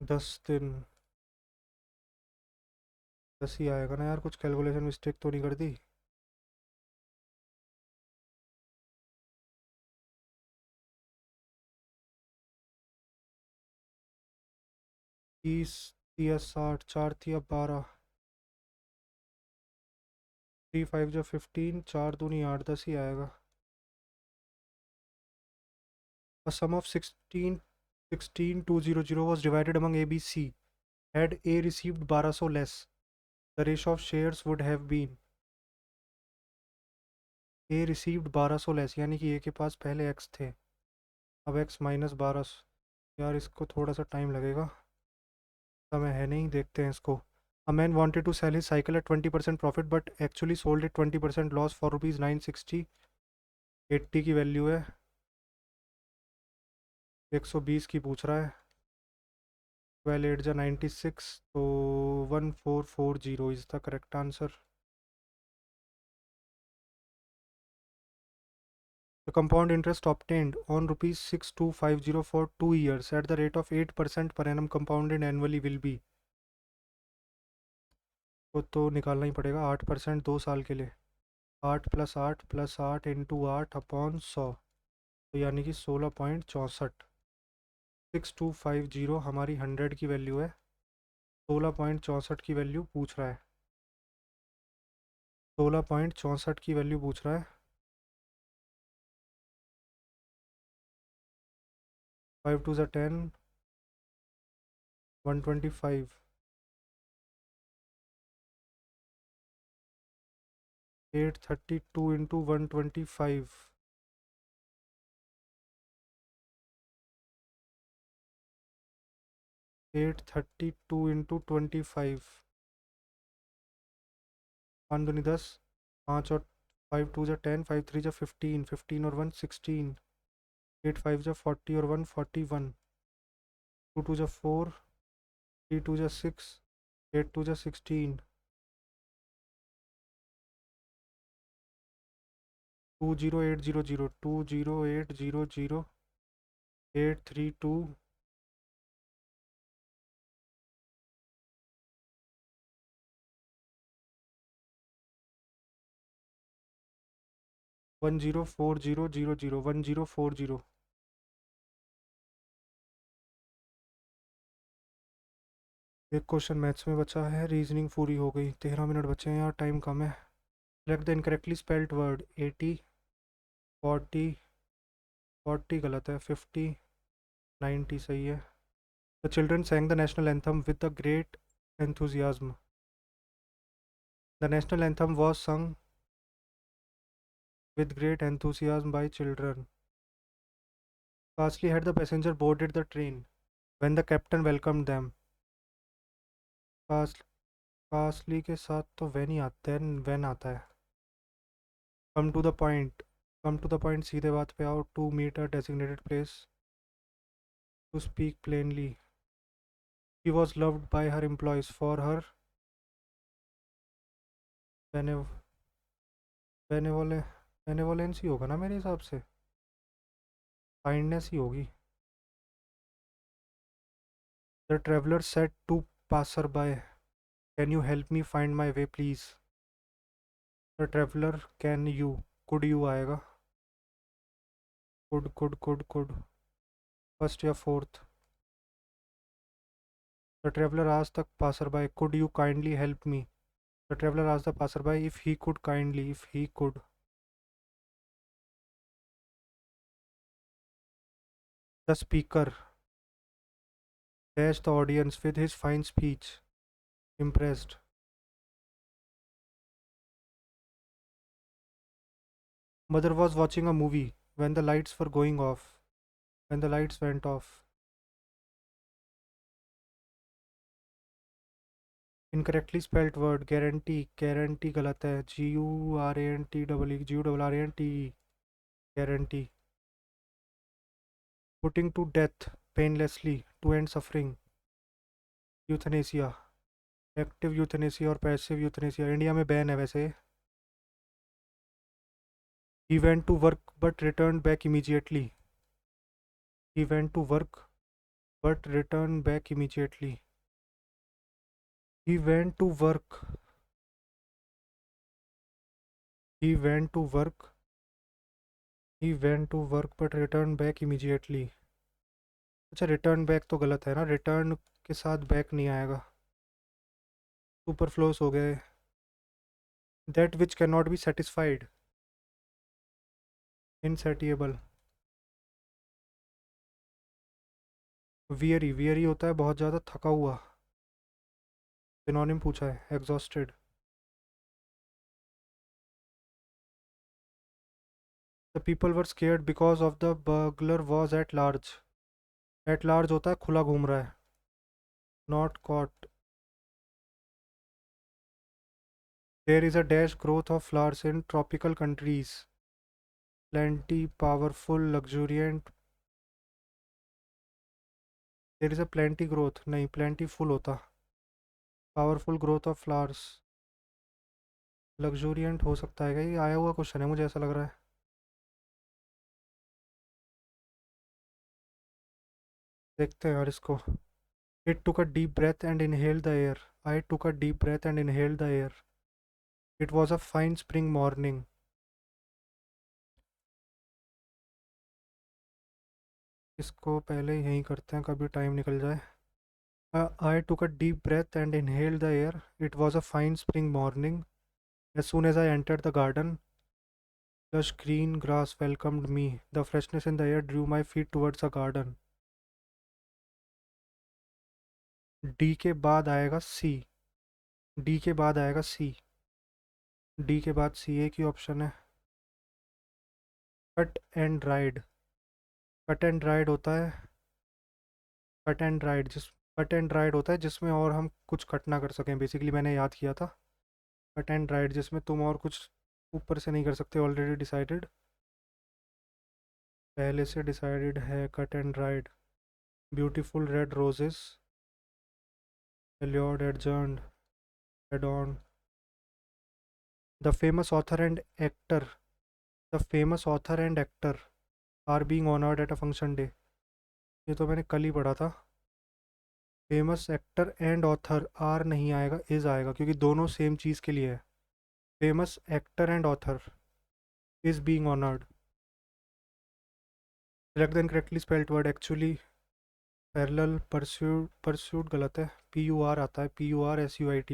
[SPEAKER 1] दस दिन, 10 ही आएगा ना यार। कुछ कैलकुलेशन मिस्टेक तो नहीं कर दी? 30 या 60, 4 थी अब 12, 3 5 जो 15, 4 दूनी 8, 10 ही आएगा। A sum of 16,200 was divided among A, B, C. Had A received 1200 less, the ratio of shares would have been. A received 1200 less, यानी कि A के पास पहले X थे, अब X माइनस 1200। यार इसको थोड़ा सा टाइम लगेगा, समय है नहीं, देखते हैं इसको। A man wanted to sell his cycle at 20% profit but actually sold it 20% loss for ₹960। 80 की वैल्यू है, 120 की पूछ रहा है। 12 8 जा 96, तो 1440 is the correct answer. The compound interest obtained on rupees 6250 for 2 years at the rate of 8% per annum compounded annually will be। तो निकालना ही पड़ेगा 8% 2 साल के लिए। 8 + 8 + 8 इंटू 8/100, तो यानी कि 16.64। 6250 हमारी 100 की वैल्यू है, 16.64 की वैल्यू पूछ रहा है। 16.64 की वैल्यू पूछ रहा है। 5 2 10, 125। 832 इंटू 125, 832 इंटू 25, 5 दूनी 10, 5 और 5 2 10, 5 3 15, 15 और 1 16, 8 5 40 और 1 41, 2 2 4, 3 2 6, 8 2 16, 20800, 20800, 832, 104000, 1040। एक क्वेश्चन मैथ्स में बचा है, रीजनिंग पूरी हो गई। 13 मिनट बचे हैं यार, टाइम कम है। Select the incorrectly spelled word. 80, 40, 40 गलत है, 50, 90 सही है। The children sang the national anthem with the great enthusiasm। The national anthem was sung with great enthusiasm by children। Fastly had the passenger boarded the train when the captain welcomed them। Fast, fastly के साथ तो when ही आता है, when आता है। Come to the point, come to the point, सीधे बात पे आओ। To meet a designated place, to speak plainly। She was loved by her employees for her benev बेनेवोले बेनेवोलेंस ही होगा ना मेरे हिसाब से, काइंडनेस ही होगी। The traveller said to passer by, can you help me find my way please. The traveller, can you, could you आएगा। कुड फर्स्ट या फोर्थ। द ट्रेवलर आज तक passer by, could you kindly help me. The traveller आज the passer by if he could kindly, if he could. The speaker dash the audience with his fine speech, impressed। Mother was watching a movie when the lights were going off, when the lights went off। Incorrectly spelled word guarantee, guarantee गलत है। GURANTEE, guarantee। Putting to death painlessly to end suffering, euthanasia। Active euthanasia और पैसिव यूथनेसिया इंडिया में बैन है वैसे। He went to work but returned back immediately। He went to work but returned back immediately। He went to work, he went to work, he went to work but returned back immediately। अच्छा, रिटर्न बैक तो गलत है ना, रिटर्न के साथ बैक नहीं आएगा, सुपरफ्लोस हो गए। That which can not be satisfied, insatiable. Weary, weary होता है बहुत ज़्यादा थका हुआ। सिनोनिम पूछा है, exhausted. The people were scared because of the burglar was at large. At large होता है खुला घूम रहा है, not caught. There is a dash growth of flowers in tropical countries, plenty, powerful, luxuriant. There is a plenty growth, नहीं प्लेंटी फुल होता। पावरफुल ग्रोथ ऑफ फ्लावर्स, लग्जूरियंट हो सकता है क्या? ये आया हुआ क्वेश्चन है मुझे ऐसा लग रहा है। देखते हैं यार इसको. It took a deep breath and inhaled the air. I took a deep breath and inhaled the air. It was a fine spring morning. इसको पहले यहीं करते हैं, कभी टाइम निकल जाए. I took a deep breath and inhaled the air. It was a fine spring morning. As soon as I entered the garden, lush green grass welcomed me. The freshness in the air drew my feet towards the garden. D के बाद आएगा C. D के बाद आएगा C. D के बाद C एक ही ऑप्शन है. Cut and ride. Cut and ride होता है. Cut and ride cut and ride होता है जिसमें और हम कुछ कट ना कर सकें. बेसिकली मैंने याद किया था. कट एंड राइड जिसमें तुम और कुछ ऊपर से नहीं कर सकते. ऑलरेडी डिसाइडेड, पहले से डिसाइडेड है. Cut and ride. Beautiful red roses allured adjourned head on. The famous author and actor. The famous author and actor are being honored at a function day. ये तो मैंने कल ही पढ़ा था. Famous actor and author are नहीं आएगा, इज आएगा, क्योंकि दोनों सेम चीज़ के लिए है. Famous actor and author is being honoured. Select the incorrectly spelled word. Actually parallel pursuit गलत है. PUR आता है. PURSUIT.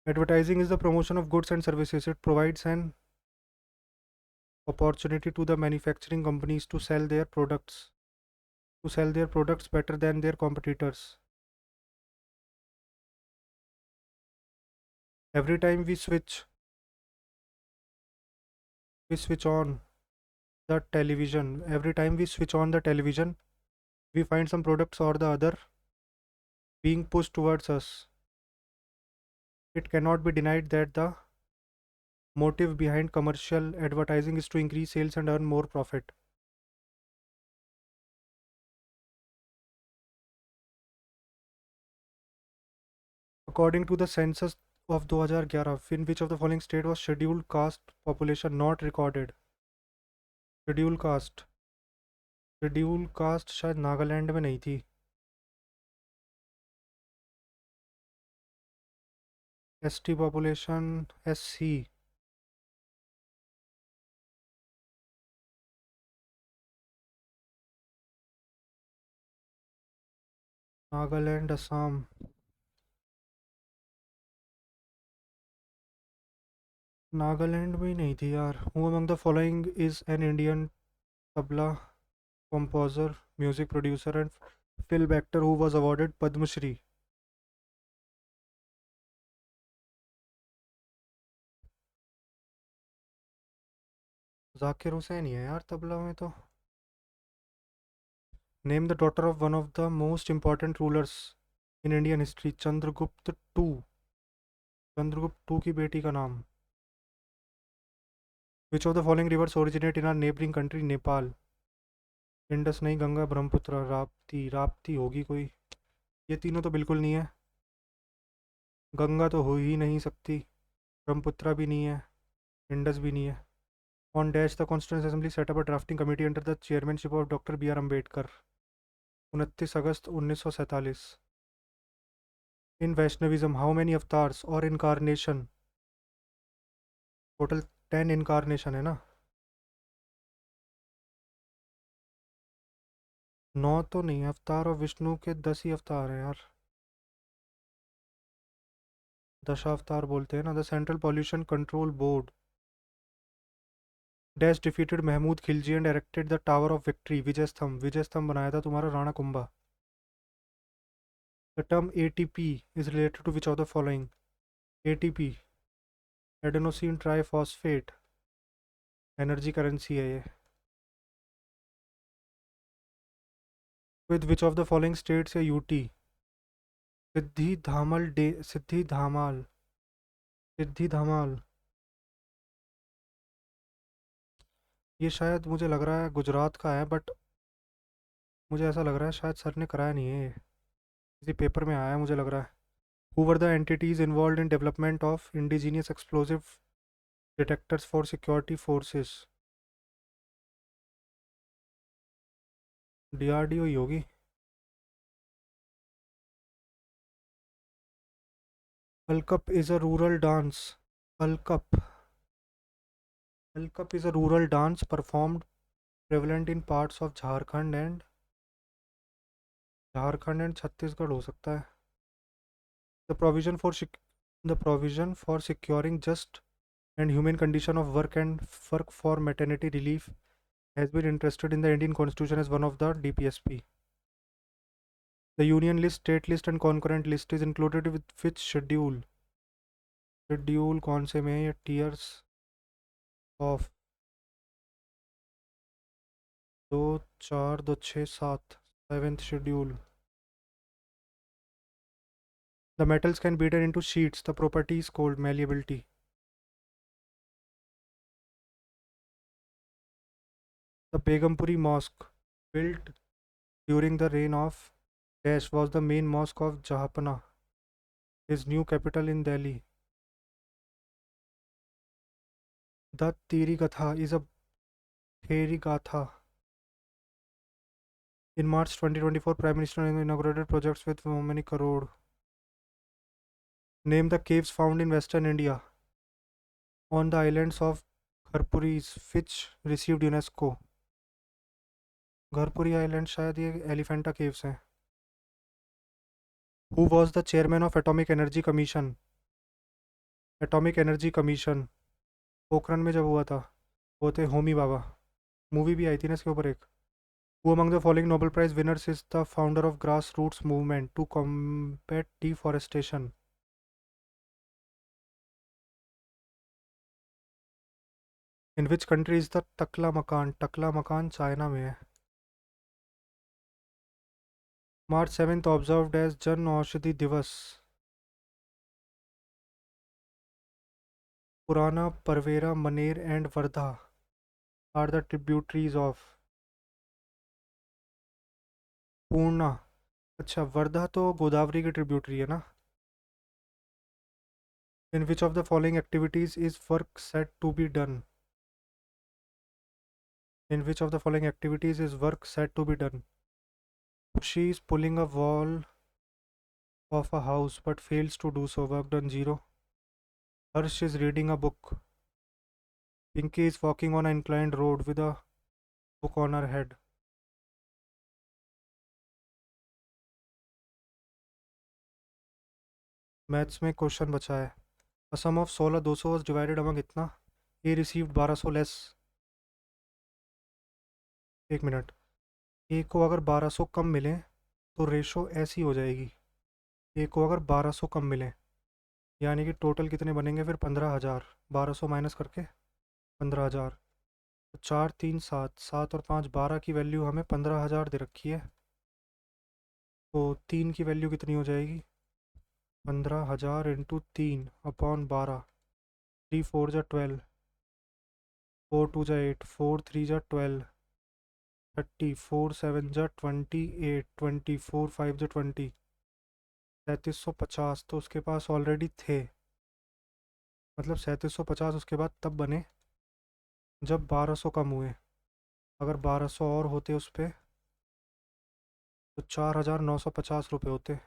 [SPEAKER 1] Advertising is the promotion of goods and services. It provides an opportunity to the manufacturing companies to sell their products better than their competitors. Every time we switch on the television. Every time we switch on the television, we find some products or the other being pushed towards us. It cannot be denied that the motive behind commercial advertising is to increase sales and earn more profit. According to the census of 2011, in which of the following state was scheduled caste population not recorded? Schedule caste. Schedule caste शायद नागालैंड में नहीं थी. ST population SC. Nagaland Assam. Nagaland में ही नहीं थी यार. Who among the following is an Indian tabla composer, music producer and film actor who was awarded Padma Shri? Zakir Hussain ही है यार तबला में तो. Name the daughter of one of the most important rulers in Indian history. Chandragupta two की बेटी का नाम. Which of the following rivers originate in our neighbouring country Nepal. Indus नहीं, गंगा, ब्रह्मपुत्र, राप्ती. राप्ती होगी कोई. ये तीनों तो बिल्कुल नहीं है. गंगा तो हो ही नहीं सकती. ब्रह्मपुत्र भी नहीं है. इंडस भी नहीं है. On dash the constituent assembly setup a drafting committee under the chairmanship of doctor BR Ambedkar. 29 August 1947. In Vaishnavism how many avatars और इनकारनेशन. टोटल 10 इनकारनेशन है ना. 9 तो नहीं. अवतार और विष्णु के 10 ही अवतार हैं यार. दशावतार बोलते हैं ना. The central pollution control board dash defeated Mahmud Khilji and erected the tower of victory. Vijay Stambh. Vijay Stambh बनाया था तुम्हारा Rana Kumbha. The term ATP is related to which of the following. ATP adenosine triphosphate. Energy currency है ये. With which of the following states है UT. सिद्धि धामल सिद्धि धामाल. सिद्धि धामाल. ये शायद मुझे लग रहा है गुजरात का है, बट मुझे ऐसा लग रहा है शायद सर ने कराया नहीं है. किसी पेपर में आया है मुझे लग रहा है. Who were the entities involve in development of indigenous explosive detectors for security forces. DRDO ही होगी। Alkap is a rural dance. Alkap. Alkap is a rural dance performed prevalent in parts of Jharkhand and Chhattisgarh हो सकता है। The provision for the provision for securing just and human condition of work and work for maternity relief has been interested in the Indian Constitution as one of the DPSP. The Union list, state list and concurrent list is included with which schedule? Schedule कौन से में है ये? Tears of 2, 4, 2, 6, 7 7th schedule. The metals can be beaten into sheets. The property is called malleability. The Begumpuri Mosque, built during the reign of Dash, was the main mosque of Jahanpana, his new capital in Delhi. The Tiri Gatha is a fairy gatha. In March 2024, Prime Minister inaugurated projects with how many crore? Name the caves found in Western India on the islands of Gharpuris, which received UNESCO. Gharapuri island शायद ये एलिफेंटा केव्स हैं। Who was the chairman of atomic energy commission? Atomic energy commission Pokhran में जब हुआ था वो थे होमी बाबा। मूवी भी आई थी ना इसके ऊपर एक। Who among the following Nobel prize winners is the founder of grass roots movement to combat deforestation? In which country is the Taklamakan? टकला मकान चाइना में है। March 7th observed as जन Aushadhi Diwas. Purna, Pravara, Manair and Wardha are the tributaries of Purna. अच्छा, वर्धा तो गोदावरी की ट्रिब्यूटरी है ना। In which of the following activities is work set to be done? In which of the following activities is work set to be done? She is pulling a wall of a house but fails to do so. Work done 0. Harsh is reading a book. Pinky is walking on an inclined road with a book on her head. Maths में क्वेश्चन बचा है। A sum of 16,200 was divided among इतना। A received 1200 less। एक मिनट। A को अगर 1200 कम मिले तो रेशो ऐसी हो जाएगी। A को अगर 1200 कम मिले यानी कि टोटल कितने बनेंगे फिर? 15,000। 1200 माइनस करके 15,000। तो 4, 3, 7, 7 और 5, 12 की वैल्यू हमें 15,000 दे रखी है। तो 3 की वैल्यू कितनी हो जाएगी? 15,000 इंटू 3/12। 3 4 जा 12, 4 2 जा 8, 4 3 जा 12, 30, 4 7 जा 28, 20, 4 5 जा 20, 3750। तो उसके पास ऑलरेडी थे, मतलब 3750 उसके बाद तब बने जब 1200 कम हुए। अगर 1200 और होते उस पर तो 4,950 रुपये होते।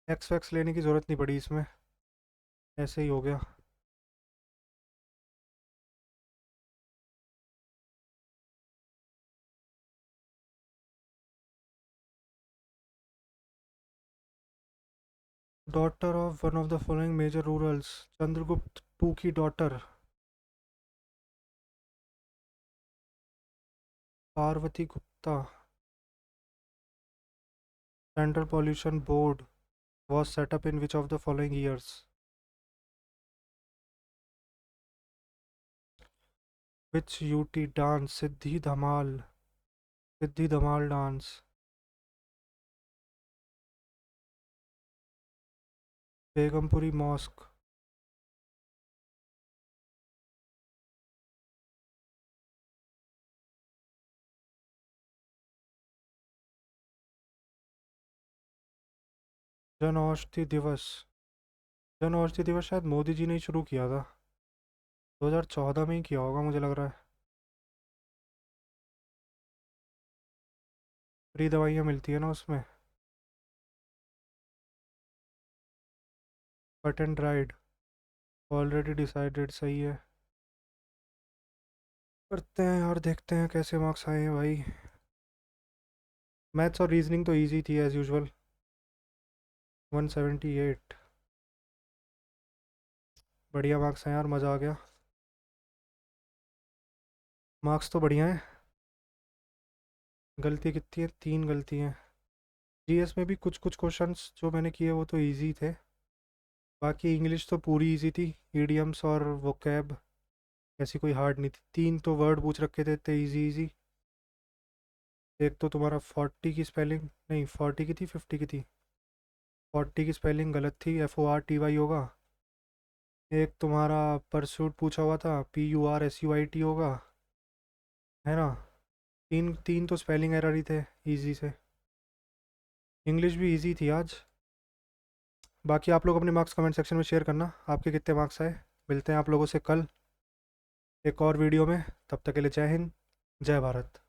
[SPEAKER 1] एक्स वैक्स लेने की ज़रूरत नहीं पड़ी इसमें, ऐसे ही हो गया। Daughter of one of the following major rulers. Chandragupta two की daughter Parvati Gupta. Central pollution board was set up in which of the following years? Which UT dance? Siddhi Dhamal dance। Begumpuri mosque. Jan Aushadhi दिवस। जन औषधि दिवस शायद मोदी जी ने ही शुरू किया था। 2014 में ही किया होगा मुझे लग रहा है। फ्री दवाइयाँ मिलती है ना उसमें। Cut and ride, already decided, सही है। करते हैं यार, देखते हैं कैसे मार्क्स आए हैं भाई। मैथ्स और रीजनिंग तो इजी थी एज यूजुअल। 178, बढ़िया मार्क्स हैं यार, मज़ा आ गया। मार्क्स तो बढ़िया हैं। गलती कितनी है? 3 गलती हैं। जीएस में भी कुछ कुछ क्वेश्चंस जो मैंने किए वो तो इजी थे। बाकी इंग्लिश तो पूरी इजी थी। ईडियम्स और वोकैब ऐसी कोई हार्ड नहीं थी। 3 तो वर्ड पूछ रखे थे, इतने इजी इजी। एक तो तुम्हारा 40 की स्पेलिंग, नहीं 40 की थी, 50 की थी। 40 की स्पेलिंग गलत थी, FORTY होगा। एक तुम्हारा परसूट पूछा हुआ था, PURSUIT होगा, है ना। तीन तीन तो स्पेलिंग एरर ही थे, इजी से। इंग्लिश भी इजी थी आज। बाकी आप लोग अपने मार्क्स कमेंट सेक्शन में शेयर करना, आपके कितने मार्क्स आए। मिलते हैं आप लोगों से कल एक और वीडियो में। तब तक के लिए जय हिंद, जय भारत।